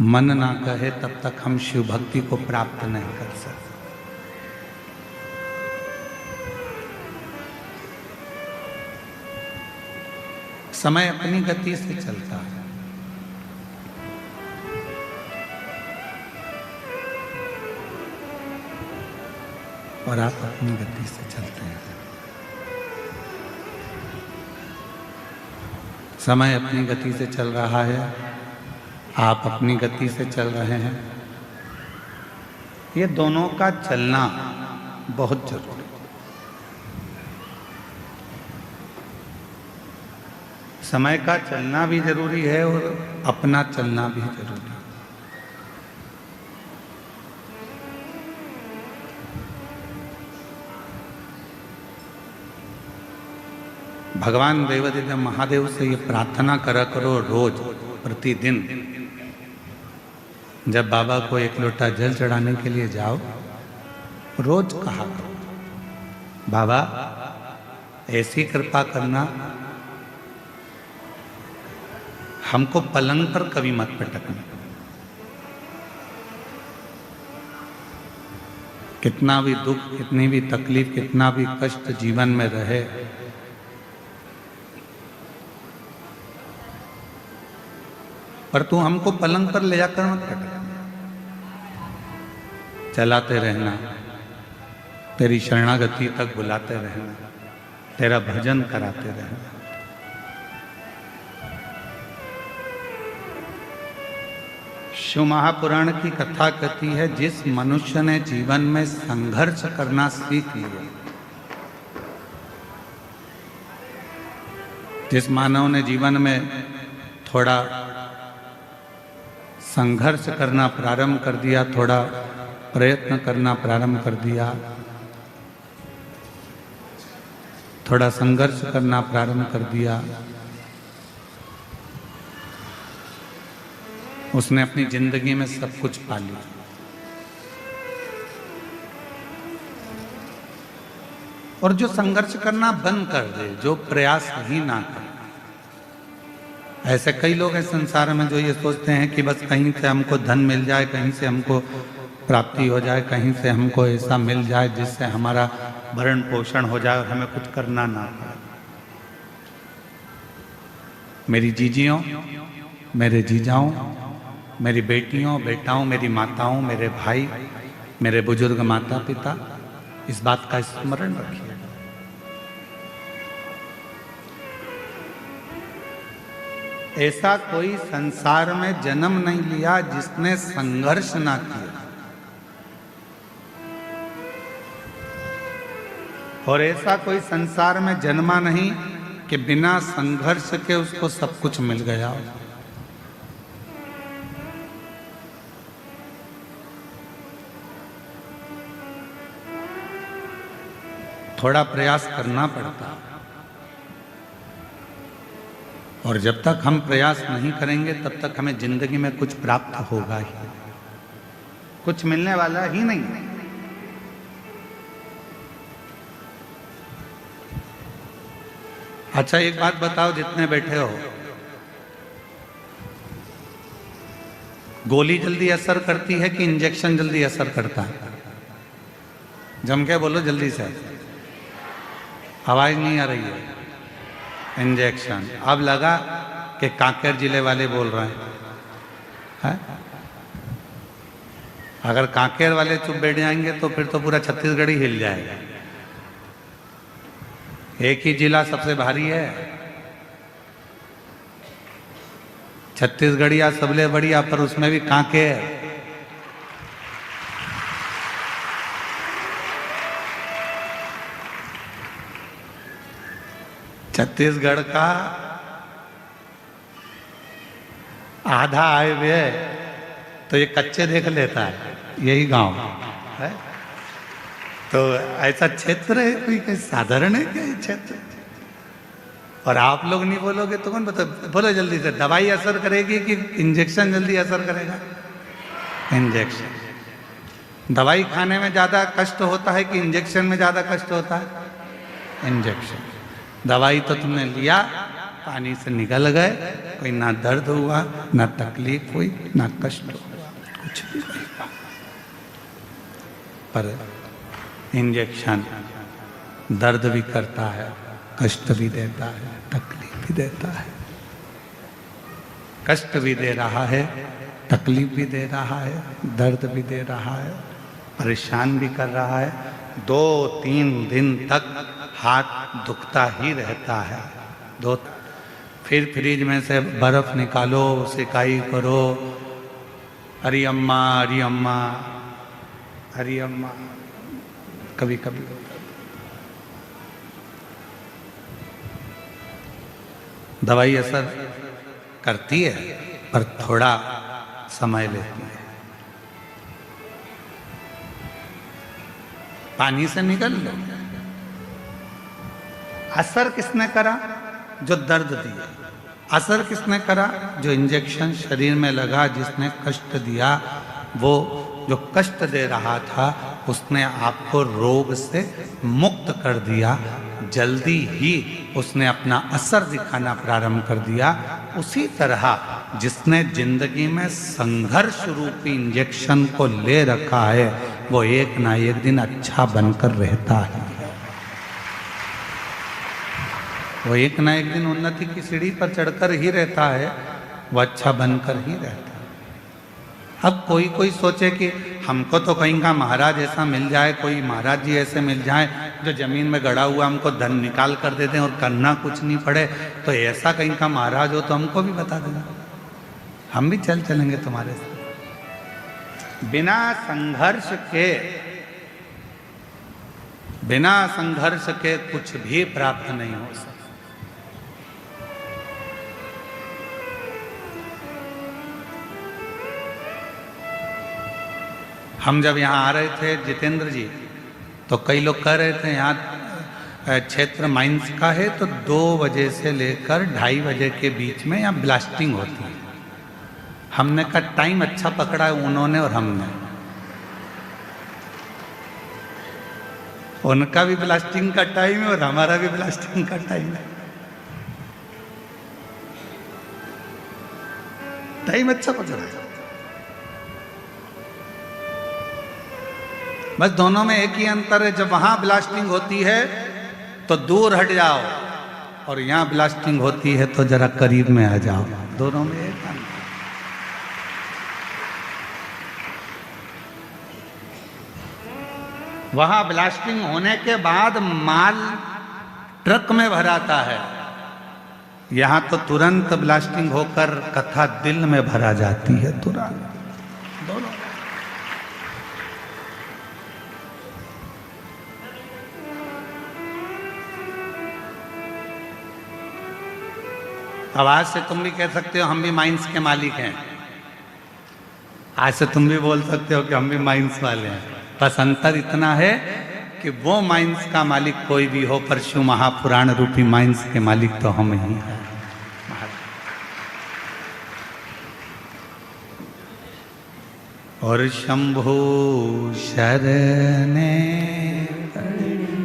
मन ना कहे तब तक हम शिव भक्ति को प्राप्त नहीं कर सकते। समय अपनी गति से चलता है और आप अपनी गति से चलते हैं। समय अपनी गति से चल रहा है, आप अपनी गति से चल रहे हैं। ये दोनों का चलना बहुत जरूरी है। समय का चलना भी जरूरी है और अपना चलना भी जरूरी है। भगवान देवादिदेव महादेव से ये प्रार्थना करा करो रोज, प्रतिदिन। जब बाबा को एक लोटा जल चढ़ाने के लिए जाओ, रोज कहा करो, बाबा ऐसी कृपा करना, हमको पलंग पर कभी मत पटकना। कितना भी दुख, कितनी भी तकलीफ, कितना भी कष्ट जीवन में रहे, पर तू हमको पलंग पर ले जाकर मत पटक। चलाते रहना, तेरी शरणागति तक बुलाते रहना, तेरा भजन कराते रहना। शिव महापुराण की कथा कहती है, जिस मनुष्य ने जीवन में संघर्ष करना सीख लिया, जिस मानव ने जीवन में थोड़ा संघर्ष करना प्रारंभ कर दिया, थोड़ा प्रयत्न करना प्रारंभ कर दिया, थोड़ा संघर्ष करना प्रारंभ कर दिया, उसने अपनी जिंदगी में सब कुछ पा लिया। और जो संघर्ष करना बंद कर दे, जो प्रयास ही ना करे, ऐसे कई लोग हैं संसार में जो ये सोचते हैं कि बस कहीं से हमको धन मिल जाए, कहीं से हमको प्राप्ति हो जाए, कहीं से हमको ऐसा मिल जाए जिससे हमारा भरण पोषण हो जाए और हमें कुछ करना ना पड़े। मेरी जीजियों, मेरे जीजाओं, मेरी बेटियों, बेटाओं, मेरी माताओं, मेरे भाई, मेरे बुजुर्ग माता पिता, इस बात का स्मरण रखिए। ऐसा कोई संसार में जन्म नहीं लिया जिसने संघर्ष ना किया, और ऐसा कोई संसार में जन्मा नहीं कि बिना संघर्ष के उसको सब कुछ मिल गया। थोड़ा प्रयास करना पड़ता, और जब तक हम प्रयास नहीं करेंगे तब तक हमें जिंदगी में कुछ प्राप्त होगा ही, कुछ मिलने वाला ही नहीं। अच्छा एक बात बताओ, जितने बैठे हो, गोली जल्दी असर करती है कि इंजेक्शन जल्दी असर करता है? जम के बोलो जल्दी से, आवाज नहीं आ रही है। इंजेक्शन। अब लगा कि कांकेर जिले वाले बोल रहे हैं। अगर कांकेर वाले चुप बैठ जाएंगे तो फिर तो पूरा छत्तीसगढ़ ही हिल जाएगा। एक ही जिला सबसे भारी है, छत्तीसगढ़िया सबले बढ़िया, पर उसमें भी कांकेर। छत्तीसगढ़ का आधा हाईवे तो ये कच्चे देख लेता है, यही गांव है। तो ऐसा क्षेत्र है, कोई साधारण है क्या ये क्षेत्र? और आप लोग नहीं बोलोगे तो कौन बता? बोलो जल्दी से, दवाई असर करेगी कि इंजेक्शन जल्दी असर करेगा? इंजेक्शन। दवाई खाने में ज़्यादा कष्ट होता है कि इंजेक्शन में ज़्यादा कष्ट होता है? इंजेक्शन। दवाई तो तुमने लिया पानी से निकल गए, कोई ना दर्द हुआ, ना तकलीफ हुई, ना कष्ट हुआ, कुछ भी नहीं हुआ। पर इंजेक्शन दर्द भी करता है, कष्ट भी देता है, तकलीफ भी देता है। कष्ट भी दे रहा है, तकलीफ भी दे रहा है, दर्द भी दे रहा है, परेशान भी कर रहा है। 2-3 दिन तक हाथ दुखता ही रहता है। फिर फ्रिज में से बर्फ निकालो, सिकाई करो, अरे अम्मा, अरे अम्मा, अरे अम्मा, कभी कभी दवाई असर करती है, पर थोड़ा समय लेती है। पानी से निकल लो। असर किसने करा? जो दर्द दिया। असर किसने करा? जो इंजेक्शन शरीर में लगा, जिसने कष्ट दिया, वो जो कष्ट दे रहा था उसने आपको रोग से मुक्त कर दिया। जल्दी ही उसने अपना असर दिखाना प्रारंभ कर दिया। उसी तरह जिसने जिंदगी में संघर्ष रूपी इंजेक्शन को ले रखा है, वो एक ना एक दिन अच्छा बनकर रहता है। वो एक ना एक दिन उन्नति की सीढ़ी पर चढ़कर ही रहता है, वो अच्छा बनकर ही रहता है। अब कोई कोई सोचे कि हमको तो कहीं का महाराज ऐसा मिल जाए, कोई महाराज जी ऐसे मिल जाए जो जमीन में गड़ा हुआ हमको धन निकाल कर दे दें और करना कुछ नहीं पड़े, तो ऐसा कहीं का महाराज हो तो हमको भी बता देना, हम भी चलेंगे तुम्हारे साथ। बिना संघर्ष के कुछ भी प्राप्त नहीं हो सकता। हम जब यहाँ आ रहे थे जितेंद्र जी, तो कई लोग कह रहे थे यहाँ क्षेत्र माइंस का है, तो 2 बजे से लेकर 2:30 बजे के बीच में यहाँ ब्लास्टिंग होती है। हमने कहा टाइम अच्छा पकड़ा है उन्होंने और हमने। उनका भी ब्लास्टिंग का टाइम है और हमारा भी ब्लास्टिंग का टाइम है। टाइम अच्छा पकड़ा है। बस दोनों में एक ही अंतर है, जब वहां ब्लास्टिंग होती है तो दूर हट जाओ, और यहां ब्लास्टिंग होती है तो जरा करीब में आ जाओ। दोनों में एक अंतर। वहां ब्लास्टिंग होने के बाद माल ट्रक में भराता है, यहां तो तुरंत ब्लास्टिंग होकर कथा दिल में भरा जाती है तुरंत। दोनों अब आज से तुम भी कह सकते हो हम भी माइंस के मालिक हैं। आज से तुम भी बोल सकते हो कि हम भी माइंस वाले हैं। बस अंतर इतना है कि वो माइंस का मालिक कोई भी हो, पर शिव महापुराण रूपी माइंस के मालिक तो हम ही हैं। और शंभु शरणे,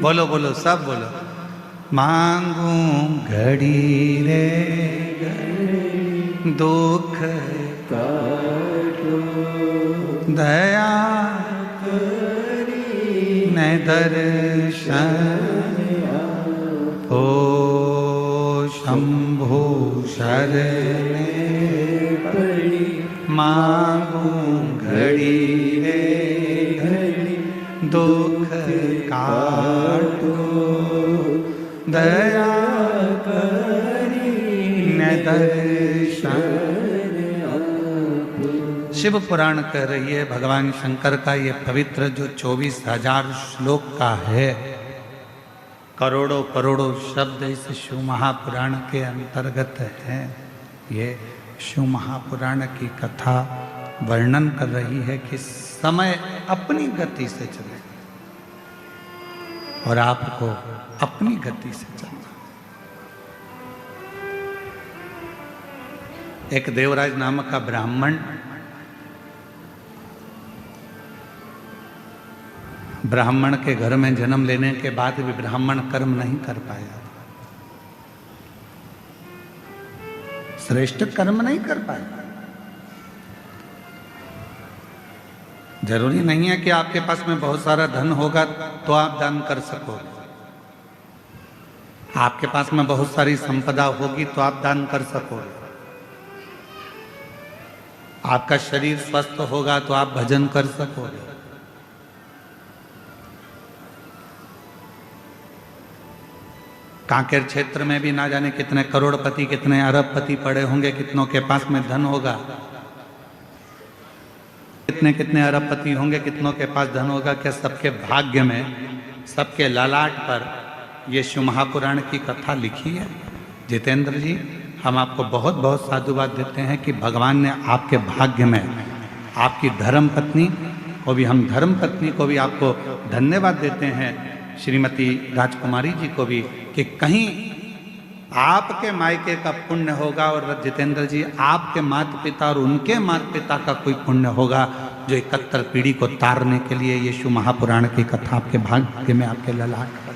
बोलो बोलो सब बोलो। मांगू घड़ी रे दुख काटो, दया न दर्शन ओ शंभु शरणे पड़ी। मांगू घड़ी रे दुख काटो, दया करी न दर्शन। शिव पुराण कह रही है, भगवान शंकर का ये पवित्र जो 24,000 श्लोक का है, करोड़ों करोड़ों शब्द इस शिव महापुराण के अंतर्गत हैं। ये शिव महापुराण की कथा वर्णन कर रही है कि समय अपनी गति से चले और आपको अपनी गति से चलना। एक देवराज नामक का ब्राह्मण के घर में जन्म लेने के बाद भी ब्राह्मण कर्म नहीं कर पाया। श्रेष्ठ कर्म नहीं कर पाए। जरूरी नहीं है कि आपके पास में बहुत सारा धन होगा तो आप दान कर सकोगे। आपके पास में बहुत सारी संपदा होगी तो आप दान कर सकोगे। आपका शरीर स्वस्थ होगा तो आप भजन कर सकोगे। कांकेर क्षेत्र में भी ना जाने कितने करोड़पति, कितने अरबपति पड़े होंगे, कितनों के पास में धन होगा। कितने कितने अरबपति होंगे, कितनों के पास धन होगा। क्या सबके भाग्य में, सबके ललाट पर ये शिव महापुराण की कथा लिखी है? जितेंद्र जी, हम आपको बहुत बहुत साधुवाद देते हैं कि भगवान ने आपके भाग्य में आपकी धर्म पत्नी को भी, हम धर्म पत्नी को भी आपको धन्यवाद देते हैं, श्रीमती राजकुमारी जी को भी, कि कहीं आपके मायके का पुण्य होगा और जितेंद्र जी आपके माता पिता और उनके माता पिता का कोई पुण्य होगा जो 71 पीढ़ी को तारने के लिए ये शिव महापुराण की कथा आपके भाग्य में, आपके ललाट पर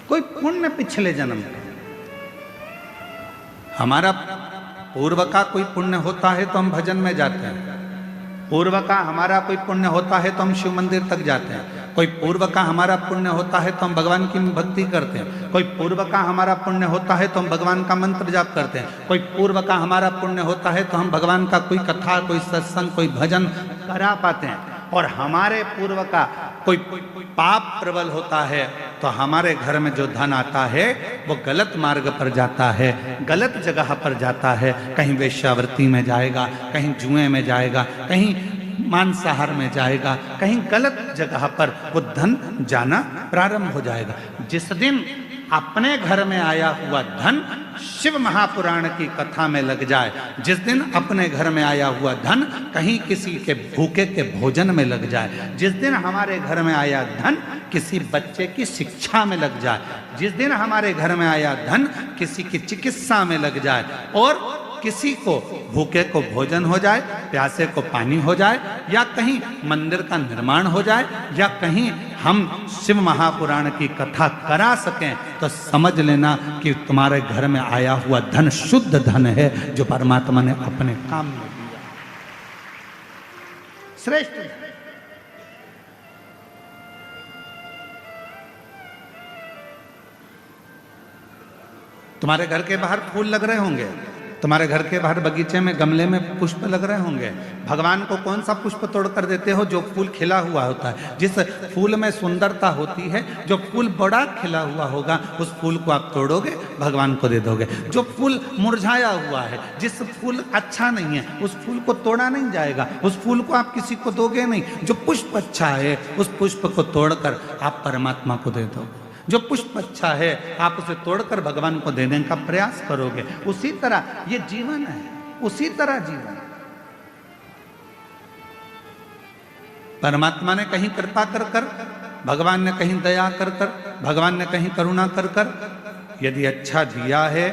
कोई पुण्य पिछले जन्म का। हमारा पूर्व का कोई पुण्य होता है तो हम भजन में जाते हैं। पूर्व का हमारा कोई पुण्य होता है तो हम शिव मंदिर तक जाते हैं। कोई पूर्व का हमारा पुण्य होता है तो हम भगवान की भक्ति करते हैं। कोई पूर्व का हमारा पुण्य होता है तो हम भगवान का मंत्र जाप करते हैं। कोई पूर्व का हमारा पुण्य होता है तो हम भगवान का कोई कथा, कोई सत्संग, कोई भजन करा पाते हैं। और हमारे पूर्व का कोई पाप प्रबल होता है तो हमारे घर में जो धन आता है वो गलत मार्ग पर जाता है, गलत जगह पर जाता है। कहीं वेश्यावृत्ति में जाएगा, कहीं जुए में जाएगा, कहीं मांसाहार में जाएगा, कहीं गलत जगह पर वो धन जाना प्रारंभ हो जाएगा। जिस दिन अपने घर में आया हुआ धन शिव महापुराण की कथा में लग जाए, जिस दिन अपने घर में आया हुआ धन कहीं किसी के भूखे के भोजन में लग जाए, जिस दिन हमारे घर में आया धन किसी बच्चे की शिक्षा में लग जाए, जिस दिन हमारे घर में आया धन किसी की चिकित्सा में लग जाए, और किसी को भूखे को भोजन हो जाए, प्यासे को पानी हो जाए, या कहीं मंदिर का निर्माण हो जाए, या कहीं हम शिव महापुराण की कथा करा सकें, तो समझ लेना कि तुम्हारे घर में आया हुआ धन शुद्ध धन है जो परमात्मा ने अपने काम में दिया। श्रेष्ठ तुम्हारे घर के बाहर फूल लग रहे होंगे, तुम्हारे घर के बाहर बगीचे में गमले में पुष्प लग रहे होंगे। भगवान को कौन सा पुष्प तोड़ कर देते हो? जो फूल खिला हुआ होता है। जिस फूल में सुंदरता होती है, जो फूल बड़ा खिला हुआ होगा, उस फूल को आप तोड़ोगे, भगवान को दे दोगे। जो फूल मुरझाया हुआ है, जिस फूल अच्छा नहीं है, उस फूल को तोड़ा नहीं जाएगा, उस फूल को आप किसी को दोगे नहीं। जो पुष्प अच्छा है, उस पुष्प को तोड़कर आप परमात्मा को दे दोगे। जो पुष्प अच्छा है, आप उसे तोड़कर भगवान को देने का प्रयास करोगे। उसी तरह ये जीवन है, उसी तरह जीवन। परमात्मा ने कहीं कृपा कर कर, भगवान ने कहीं दया कर कर, भगवान ने कहीं करुणा कर कर, यदि अच्छा दिया है,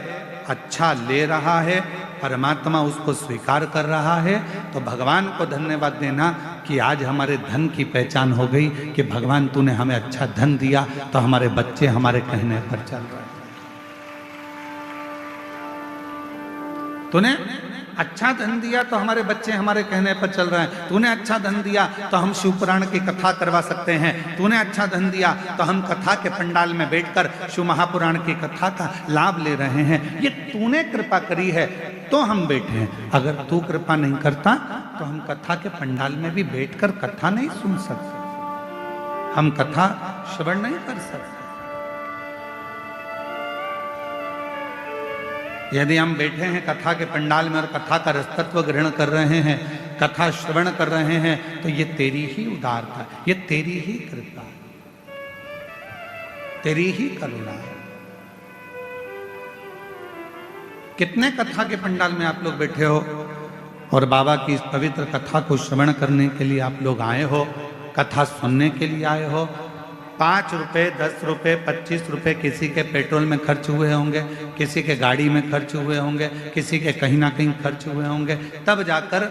अच्छा ले रहा है, परमात्मा उसको स्वीकार कर रहा है, तो भगवान को धन्यवाद देना कि आज हमारे धन की पहचान हो गई कि भगवान तूने हमें अच्छा धन दिया तो हमारे बच्चे हमारे कहने पर चल रहे हैं। तूने अच्छा धन दिया तो हमारे बच्चे हमारे कहने पर चल रहे हैं। तूने अच्छा धन दिया तो हम शिव पुराण की कथा करवा सकते हैं। तूने अच्छा धन दिया तो हम कथा के पंडाल में बैठकर शिव महापुराण की कथा का लाभ ले रहे हैं। ये तूने कृपा करी है तो हम बैठे हैं। अगर तू कृपा नहीं करता तो हम कथा के पंडाल में भी बैठकर कथा नहीं सुन सकते, हम कथा श्रवण नहीं कर सकते। यदि हम बैठे हैं कथा के पंडाल में और कथा का रसतत्व ग्रहण कर रहे हैं, कथा श्रवण कर रहे हैं, तो ये तेरी ही उदारता, ये तेरी ही कृपा, तेरी ही करुणा है। कितने कथा के पंडाल में आप लोग बैठे हो और बाबा की इस पवित्र कथा को श्रवण करने के लिए आप लोग आए हो, कथा सुनने के लिए आए हो। 5 रुपए, 10 रुपए, 25 रुपए किसी के पेट्रोल में खर्च हुए होंगे, किसी के गाड़ी में खर्च हुए होंगे, किसी के कहीं ना कहीं खर्च हुए होंगे, तब जाकर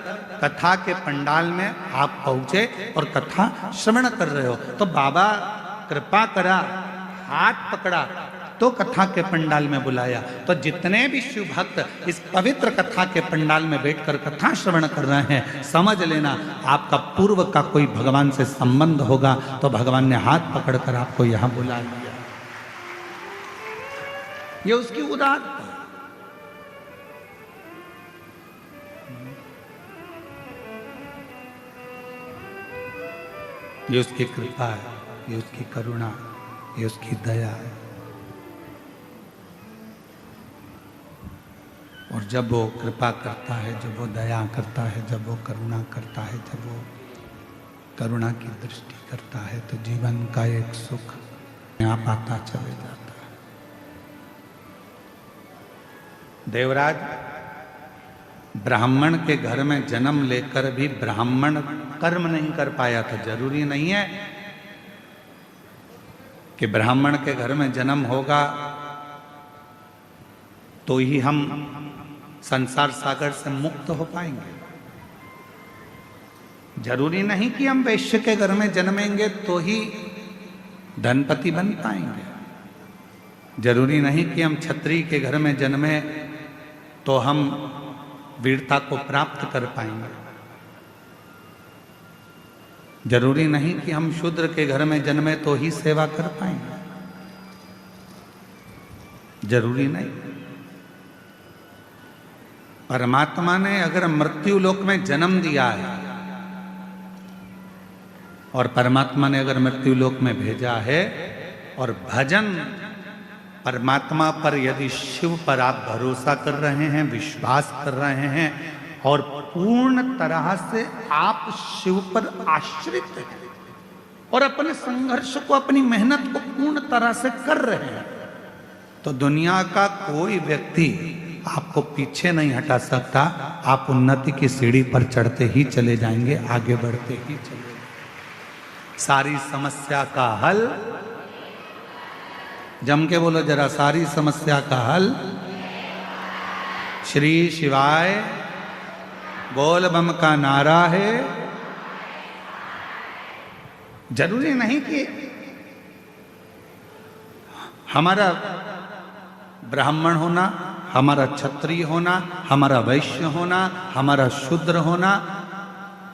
कथा के पंडाल में आप पहुंचे और कथा श्रवण कर रहे हो। तो बाबा कृपा करा, हाथ पकड़ा तो कथा के पंडाल में बुलाया। तो जितने भी शिव भक्त इस पवित्र कथा के पंडाल में बैठकर कथा श्रवण कर रहे हैं, समझ लेना आपका पूर्व का कोई भगवान से संबंध होगा, तो भगवान ने हाथ पकड़कर आपको यहां बुला लिया। ये उसकी उदारता, ये उसकी कृपा है, ये उसकी करुणा, ये उसकी दया है। और जब वो कृपा करता है, जब वो दया करता है, जब वो करुणा करता है, जब वो करुणा की दृष्टि करता है, तो जीवन का एक सुख आप आता चले जाता है। देवराज ब्राह्मण के घर में जन्म लेकर भी ब्राह्मण कर्म नहीं कर पाया था। जरूरी नहीं है कि ब्राह्मण के घर में जन्म होगा तो ही हम संसार सागर से मुक्त हो पाएंगे। जरूरी नहीं कि हम वैश्य के घर में जन्मेंगे तो ही धनपति बन पाएंगे। जरूरी नहीं कि हम क्षत्रिय के घर में जन्मे तो हम वीरता को प्राप्त कर पाएंगे। जरूरी नहीं कि हम शूद्र के घर में जन्मे तो ही सेवा कर पाएंगे। जरूरी नहीं। परमात्मा ने अगर मृत्यु लोक में जन्म दिया है और परमात्मा ने अगर मृत्यु लोक में भेजा है, और भजन परमात्मा पर यदि शिव पर आप भरोसा कर रहे हैं, विश्वास कर रहे हैं और पूर्ण तरह से आप शिव पर आश्रित हैं और अपने संघर्ष को, अपनी मेहनत को पूर्ण तरह से कर रहे हैं, तो दुनिया का कोई व्यक्ति आपको पीछे नहीं हटा सकता। आप उन्नति की सीढ़ी पर चढ़ते ही चले जाएंगे, आगे बढ़ते ही चले जाएंगे। सारी समस्या का हल, जम के बोलो जरा, सारी समस्या का हल श्री शिवाय बोल बम का नारा है। जरूरी नहीं कि हमारा ब्राह्मण होना, हमारा क्षत्रिय होना, हमारा वैश्य होना, हमारा शूद्र होना।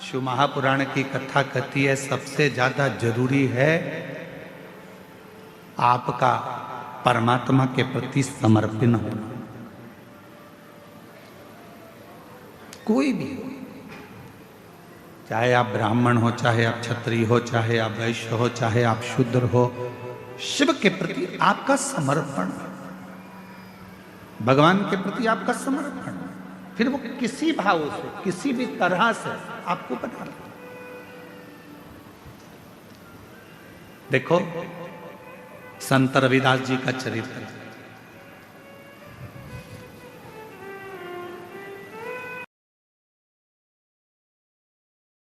शिव महापुराण की कथा कहती है सबसे ज्यादा जरूरी है आपका परमात्मा के प्रति समर्पण होना। कोई भी हो, चाहे आप ब्राह्मण हो, चाहे आप क्षत्रिय हो, चाहे आप वैश्य हो, चाहे आप शूद्र हो, शिव के प्रति आपका समर्पण, भगवान के प्रति आपका समर्पण, फिर वो किसी भाव से, किसी भी तरह से आपको बना ले। देखो संत रविदास जी का चरित्र,